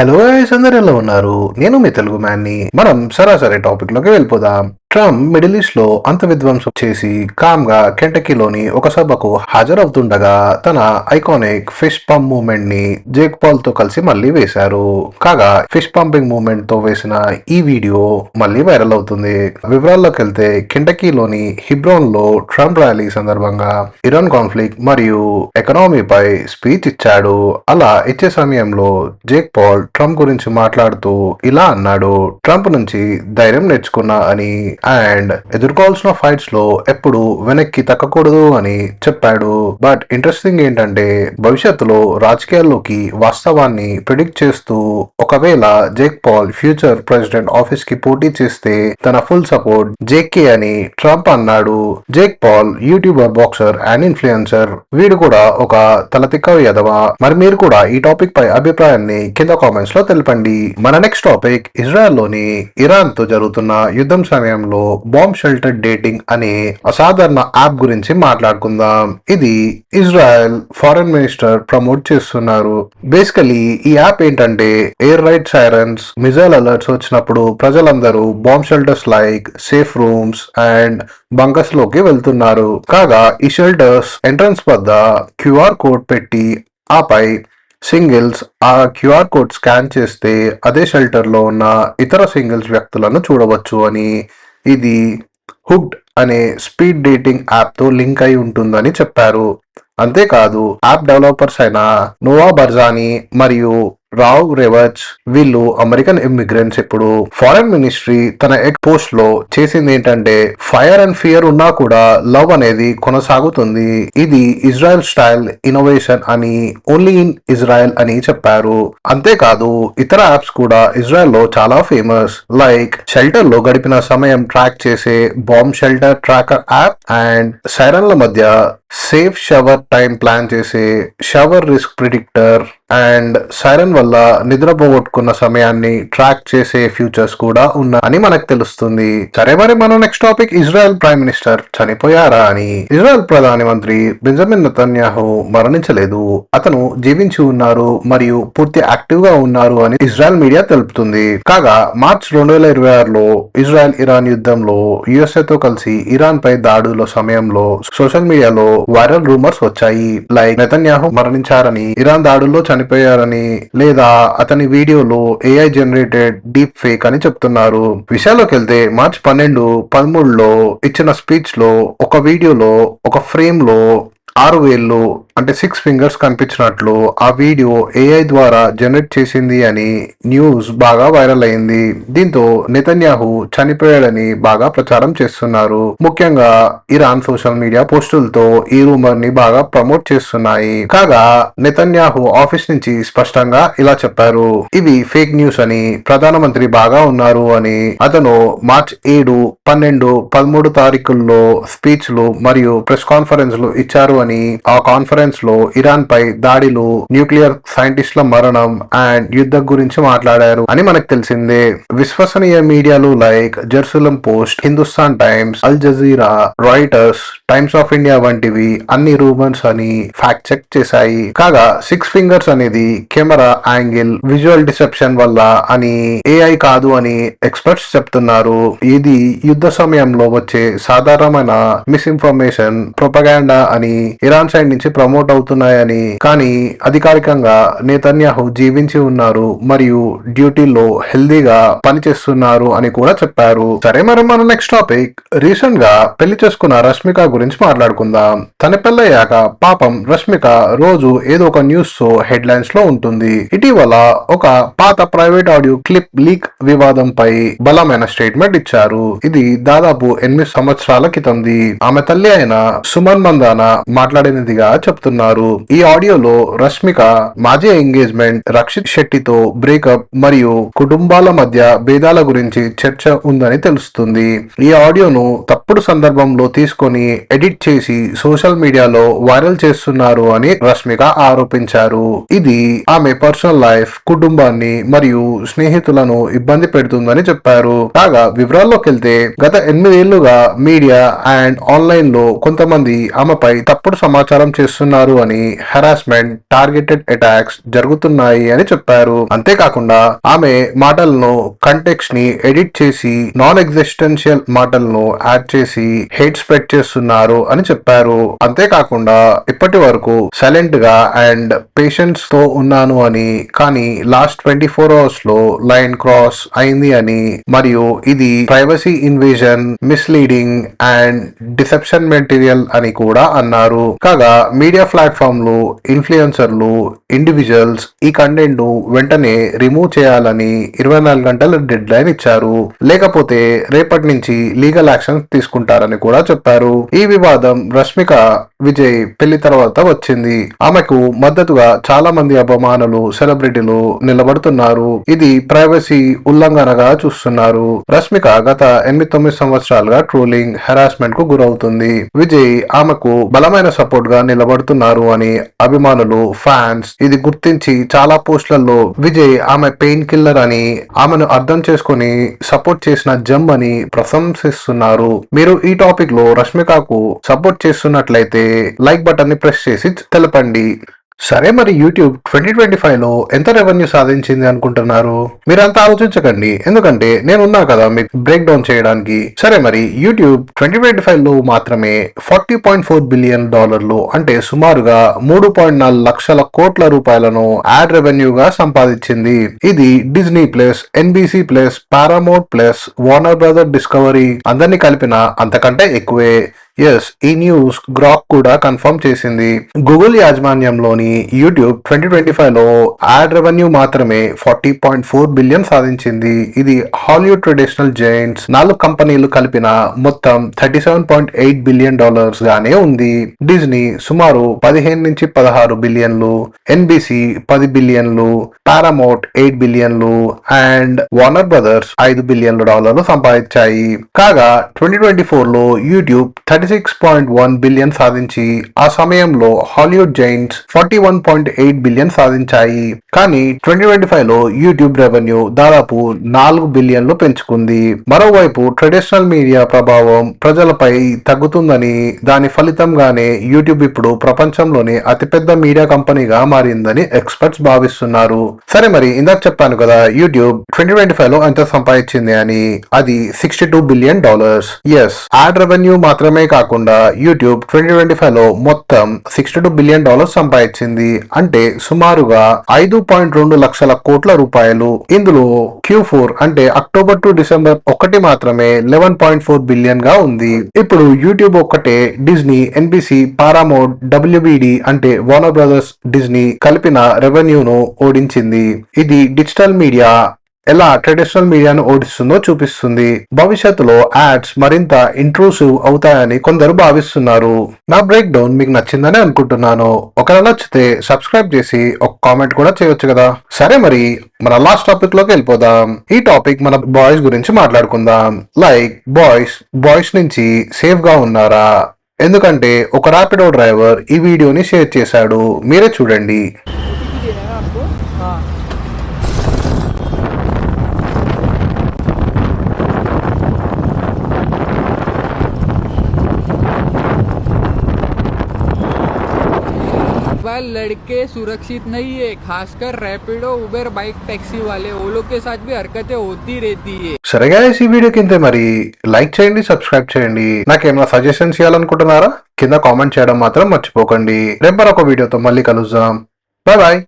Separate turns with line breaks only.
Hello guys, అందరు ఎలా ఉన్నారు? నేను మీ తెలుగు మ్యాన్ని. మనం సరాసరి టాపిక్ లోకి వెళ్ళిపోదాం. ట్రంప్ మిడిల్ ఈస్ట్ లో అంత విధ్వంసం చేసి కామ్ గా కెంటకీలోని ఒక సభకు హాజరవుతుండగా తన ఐకానిక్ ఫిష్ పంప్ మూవ్మెంట్ ని జేక్ పాల్ తో కలిసి మళ్ళీ వేశారు. కాగా ఫిష్ పంపింగ్ మూవ్మెంట్ తో వేసిన ఈ వీడియో మళ్ళీ వైరల్ అవుతుంది. వివరాల్లోకి వెళ్తే కెంటకీలోని హిబ్రోన్ లో ట్రంప్ ర్యాలీ సందర్భంగా ఇరాన్ కాన్ఫ్లిక్ట్ మరియు ఎకనామీపై స్పీచ్ ఇచ్చాడు. అలా ఇచ్చే సమయంలో జేక్ పాల్ ట్రంప్ గురించి మాట్లాడుతూ ఇలా అన్నాడు: ట్రంప్ నుంచి ధైర్యం నేర్చుకున్నా అని, అండ్ ఎదుర్కోవాల్సిన ఫైట్స్ లో ఎప్పుడు వెనక్కి తగ్గకూడదు అని చెప్పాడు. బట్ ఇంట్రెస్టింగ్ ఏంటంటే భవిష్యత్తులో రాజకీయాల్లోకి వాస్తవాన్ని ప్రిడిక్ట్ చేస్తూ ఒకవేళ Jake Paul future president office కి పోటీ చేస్తే తన ఫుల్ సపోర్ట్ జేకే అని ట్రంప్ అన్నాడు. Jake Paul YouTuber, boxer and influencer. వీడు కూడా ఒక తలతిక్క యదవ. మరి మీరు కూడా ఈ టాపిక్ పై అభిప్రాయాన్ని కింద కామెంట్స్ లో తెలపండి. మన నెక్స్ట్ టాపిక్ ఇజ్రాయెల్ లోని ఇరాన్ తో జరుగుతున్న యుద్ధం సమయంలో బాంబ్ షెల్టర్ డేటింగ్ అనే అసాధారణ యాప్ గురించి మాట్లాడుకుందాం. ఇది ఇజ్రాయెల్ ఫారెన్ మినిస్టర్ ప్రమోట్ చేస్తున్నారు. బేసికలీ ఈ యాప్ ఏంటంటే air ride sirens, missile alerts వచ్చినప్పుడు ప్రజలందరూ bomb shelters like safe rooms and bunkers లోకి వెళ్తున్నారు. కాగా ఈ షెల్టర్స్ ఎంట్రన్స్ వద్ద క్యూఆర్ కోడ్ పెట్టి ఆపై సింగిల్స్ ఆ క్యూఆర్ కోడ్ స్కాన్ చేస్తే అదే షెల్టర్ లో ఉన్న ఇతర సింగిల్స్ వ్యక్తులను చూడవచ్చు అని. ఇది హుక్డ్ అనే స్పీడ్ డేటింగ్ యాప్ తో లింక్ అయి ఉంటుందని చెప్పారు. అంతేకాదు యాప్ డెవలపర్స్ అయిన నోవా బర్జానీ మరియు రావ్ రెవచ్ వీళ్ళు అమెరికన్ ఇమ్మిగ్రెంట్స్. ఇప్పుడు ఫారెన్ మినిస్ట్రీ తన ఎగ్ పోస్ట్ లో చేసింది ఏంటంటే ఫైర్ అండ్ ఫియర్ ఉన్నా కూడా లవ్ అనేది కొనసాగుతుంది. ఇది ఇజ్రాయెల్ స్టైల్ ఇన్నోవేషన్ అని, ఓన్లీ ఇన్ ఇజ్రాయెల్ అని చెప్పారు. అంతేకాదు ఇతర యాప్స్ కూడా ఇజ్రాయెల్ లో చాలా ఫేమస్, లైక్ షెల్టర్ లో గడిపిన సమయం ట్రాక్ చేసే bomb shelter tracker app and సైరన్ల మధ్య సేఫ్ షవర్ టైం ప్లాన్ చేసే shower risk predictor and siren వల్ల నిద్రపోగొట్టుకున్న సమయాన్ని ట్రాక్ చేసే ఫ్యూచర్స్ కూడా ఉన్నాయని మనకు తెలుస్తుంది. సరే, మరి మన next topic Israel prime minister చనిపోయారా అని. ఇజ్రాయెల్ ప్రధాని మంత్రి బెంజమిన్ నెతన్యాహు మరణించలేదు, అతను జీవించి ఉన్నారు మరియు పూర్తి యాక్టివ్ గా ఉన్నారు అని ఇజ్రాయెల్ మీడియా తెలుపుతుంది. కాగా మార్చ్ 2026లో ఇజ్రాయెల్ ఇరాన్ యుద్ధంలో యుఎస్ఏ తో కలిసి ఇరాన్ పై దాడుల సమయంలో సోషల్ మీడియాలో వైరల్ రూమర్స్ వచ్చాయి, లైక్ నెతన్యాహు మరణించారని, ఇరాన్ దాడుల్లో చనిపోయారని, లేదా అతని వీడియోలో ఏఐ జనరేటెడ్ డీప్ ఫేక్ అని చెప్తున్నారు. విషయాల్లోకి వెళ్తే మార్చ్ 12, 13లో ఇచ్చిన స్పీచ్ లో ఒక వీడియోలో ఒక ఫ్రేమ్ లో 6 వేళ్ళు అంటే 6 ఫింగర్స్ కనిపించినట్లు ఆ వీడియో ఏఐ ద్వారా జనరేట్ చేసింది అని న్యూస్ బాగా వైరల్ అయింది. దీంతో నెతన్యాహు చనిపోయాడని బాగా ప్రచారం చేస్తున్నారు. ముఖ్యంగా ఇరాన్ సోషల్ మీడియా పోస్టులతో ఈ రూమర్ ని బాగా ప్రమోట్ చేస్తున్నాయి. కాగా నెతన్యాహు ఆఫీస్ నుంచి స్పష్టంగా ఇలా చెప్పారు: ఇవి ఫేక్ న్యూస్ అని, ప్రధానమంత్రి బాగా ఉన్నారు అని. అతను మార్చ్ 7, 12, 13 తారీఖుల్లో స్పీచ్లు మరియు ప్రెస్ కాన్ఫరెన్స్లు ఇచ్చారు అని. ఆ కాన్ఫరెన్స్ లో ఇరాన్ పై దాడులు, న్యూక్లియర్ సైంటిస్టుల మరణం అండ్ యుద్ధం గురించి మాట్లాడారు అని మనకు తెలిసిందే. విశ్వసనీయ మీడియాలు like Jerusalem Post, Hindustan Times, Al Jazeera, Reuters, Times of India వంటివి అన్ని రూమర్స్ అని ఫ్యాక్ట్ చెక్ చేశాయి. కాగా 6 ఫింగర్స్ అనేది కెమెరా యాంగిల్ విజువల్ డిసెప్షన్ వల్ల అని, ఏఐ కాదు అని ఎక్స్పర్ట్స్ చెప్తున్నారు. ఇది యుద్ధ సమయంలో వచ్చే సాధారణమైన మిస్ఇన్ఫర్మేషన్, ప్రొపగాండా అని ఇరాన్ సైడ్ నుంచి ప్రమోట్ అవుతున్నాయని. కానీ అధికారికంగా నెతన్యాహు జీవించి ఉన్నారు మరియు డ్యూటీలో హెల్దీగా పనిచేస్తున్నారు అని కూడా చెప్పారు. సరే, మరి మన నెక్స్ట్ టాపిక్ రీసెంట్ గా పెళ్లి చేసుకున్న రష్మిక గురించి మాట్లాడుకుందాం. తన పెళ్ళయ్యాక పాపం రష్మిక రోజు ఏదో ఒక న్యూస్ తో హెడ్ లైన్స్ లో ఉంటుంది. ఇటీవల ఒక పాత ప్రైవేట్ ఆడియో క్లిప్ లీక్ వివాదంపై బలమైన స్టేట్మెంట్ ఇచ్చారు. ఇది దాదాపు 8 సంవత్సరాల క్రితంది. ఆమె తల్లి అయిన సుమన్ మందాన మాట్లాడినదిగా చెప్తున్నారు. ఈ ఆడియోలో రష్మిక మాజీ ఎంగేజ్మెంట్ రక్షిత్ శెట్టితో బ్రేకప్ మరియు కుటుంబాల మధ్య భేదాల గురించి చర్చ ఉందని తెలుస్తుంది. ఈ ఆడియోను తప్పుడు సందర్భంలో తీసుకొని ఎడిట్ చేసి సోషల్ మీడియాలో వైరల్ చేస్తున్నారు అని రష్మిక ఆరోపించారు. ఇది ఆమె పర్సనల్ లైఫ్, కుటుంబాన్ని మరియు స్నేహితులను ఇబ్బంది పెడుతుందని చెప్పారు. కాగా వివరాల్లోకి వెళ్తే గత 8 ఏళ్లుగా మీడియా అండ్ ఆన్లైన్ లో కొంతమంది ఆమెపై తప్పుడు సమాచారం చేస్తున్నారు చేస్తున్నారు అని హెరాస్మెంట్, టార్గెటెడ్ అటాక్స్ జరుగుతున్నాయి అని చెప్పారు. అంతేకాకుండా ఆమె మాటలను కంటెక్స్ట్ ని ఎడిట్ చేసి నాన్ ఎగ్జిస్టెన్షియల్ మాటలను యాడ్ చేసి హేట్ స్ప్రెడ్ చేస్తున్నారు అని చెప్పారు. అంతేకాకుండా ఇప్పటి వరకు సైలెంట్ గా అండ్ పేషెన్స్ తో ఉన్నాను అని, కానీ లాస్ట్ 24 అవర్స్ లో లైన్ క్రాస్ అయింది అని, మరియు ఇది privacy invasion, misleading and deception material అని కూడా అన్నారు. కాగా మీడియా ప్లాట్ఫామ్లు, ఇన్ఫ్లుయెన్సర్లు, ఇండివిజువల్స్ ఈ కంటెంట్ ను వెంటనే రిమూవ్ చేయాలని 24 గంటల డెడ్ లైన్ ఇచ్చారు. లేకపోతే రేపటి నుంచి లీగల్ యాక్షన్ తీసుకుంటారని కూడా చెప్పారు. ఈ వివాదం రష్మిక విజయ్ పెళ్లి తర్వాత వచ్చింది. ఆమెకు మద్దతుగా చాలా మంది అభిమానులు, సెలబ్రిటీలు నిలబడుతున్నారు. ఇది ప్రైవసీ ఉల్లంఘనగా చూస్తున్నారు. రష్మిక గత 8-9 సంవత్సరాలుగా ట్రోలింగ్, హెరాస్మెంట్ కు గురవుతుంది. విజయ్ ఆమెకు బలమైన సపోర్ట్ గా నిలబడుతున్నారు అని అభిమానులు, ఫ్యాన్స్ ఇది గుర్తించి చాలా పోస్టులలో విజయ్ ఆమె పెయిన్ కిల్లర్ అని, ఆమెను అర్థం చేసుకుని సపోర్ట్ చేసిన జమ్ అని ప్రశంసిస్తున్నారు. మీరు ఈ టాపిక్ లో రష్మికకు సపోర్ట్ చేస్తున్నట్లయితే లైక్ బటన్ ని ప్రెస్ చేసి తెలపండి. సరే, మరి యూట్యూబ్ 2025 లో ఎంత రెవెన్యూ సాధించింది అనుకుంటున్నారు? మీరంతా ఆలోచించకండి, ఎందుకంటే నేనున్నా కదా మీకు బ్రేక్ డౌన్ చేయడానికి. సరే, మరి యూట్యూబ్ 2025 లో మాత్రమే $40.4 బిలియన్ అంటే సుమారుగా 3.4 లక్షల కోట్ల రూపాయలను యాడ్ రెవెన్యూగా సంపాదించింది. ఇది Disney plus, NBC plus, Paramount plus, Warner brother discovery అందరినీ కలిపిన అంతకంటే ఎక్కువే. ఎస్, ఈ న్యూస్ గ్రాక్ కూడా కన్ఫర్మ్ చేసింది. గూగుల్ యాజమాన్యంలోని యూట్యూబ్ 2025 లో యాడ్ రెవెన్యూ మాత్రమే 40.4 బిలియన్ సాధించింది. ఇది హాలీవుడ్ ట్రెడిషనల్ జైంట్స్ 4 కంపెనీలు కలిపిన మొత్తం $37.8 బిలియన్ గానే ఉంది. డిజ్నీ సుమారు 15-16 బిలియన్లు, NBC 10 బిలియన్లు, పారామౌంట్ 8 బిలియన్లు అండ్ వార్నర్ బ్రదర్స్ $5 బిలియన్లు సంపాదించాయి. కాగా 2024 లో యూట్యూబ్ 36.1 బిలియన్ సాధించి ఆ సమయంలో హాలీవుడ్ జైంట్స్ 41.8 బిలియన్ సాధించాయి. కానీ 2025 లో యూట్యూబ్ రెవెన్యూ దాదాపు 4 బిలియన్లు పెంచుకుంది. మరోవైపు ట్రెడిషనల్ మీడియా ప్రభావం ప్రజలపై తగ్గుతుందని, దాని ఫలితంగానే యూట్యూబ్ ఇప్పుడు ప్రపంచంలోనే అతిపెద్ద మీడియా కంపెనీగా మారిందని ఎక్స్పర్ట్స్ భావిస్తున్నారు. సరే, మరి ఇందాక చెప్పాను కదా యూట్యూబ్ 2025 లో ఎంత సంపాదించింది అని. అది $62 బిలియన్. ఎస్, యాడ్ రెవెన్యూ మాత్రమే కాకుండా యూట్యూబ్ 2025 లో మొత్తం $62 బిలియన్ సంపాదించింది. అంటే సుమారుగా 5.2 లక్షల కోట్ల రూపాయలు. ఇందులో Q4 అంటే అక్టోబర్ టు డిసెంబర్ ఒకటి మాత్రమే 11.4 బిలియన్ గా ఉంది. ఇప్పుడు యూట్యూబ్ ఒక్కటే డిజ్నీ, NBC, పారామౌంట్, WBD అంటే వార్నర్ బ్రదర్స్, డిజ్నీ కలిపిన రెవెన్యూను ఓడించింది. ఇది డిజిటల్ మీడియా ఎలా ట్రెడిషనల్ మీడియాను ఓడిస్తుందో చూపిస్తుంది. భవిష్యత్తులో యాడ్స్ మరింత ఇంట్రూసివ్ అవుతాయని కొందరు భావిస్తున్నారు. నా బ్రేక్ డౌన్ మీకు నచ్చిందని అనుకుంటున్నాను. ఒకవేళ నచ్చితే సబ్స్క్రైబ్ చేసి ఒక కామెంట్ కూడా చేయొచ్చు కదా. సరే, మరి మన లాస్ట్ టాపిక్ లోకి వెళ్ళిపోదాం. ఈ టాపిక్ మన బాయ్స్ గురించి మాట్లాడుకుందాం. లైక్ బాయ్స్ నుంచి సేఫ్ గా ఉన్నారా? ఎందుకంటే ఒక ర్యాపిడో డ్రైవర్ ఈ వీడియోని షేర్ చేశాడు, మీరే చూడండి.
लड़के सुरक्षित नहीं है, खासकर रैपिडो, उबेर, बाइक, टैक्सी वाले, वो लोग के साथ भी हरकतें होती रहती है.
సరేగా ఈ వీడియో కింద మరి లైక్ చేయండి, సబ్స్క్రైబ్ చేయండి. నాకేమైనా సజెషన్స్ ఇవ్వాలనుకుంటున్నారా? కింద కామెంట్ చేయడం మాత్రం మర్చిపోకండి. రేపు మరొక వీడియోతో మళ్ళీ కలుద్దాం. Bye bye.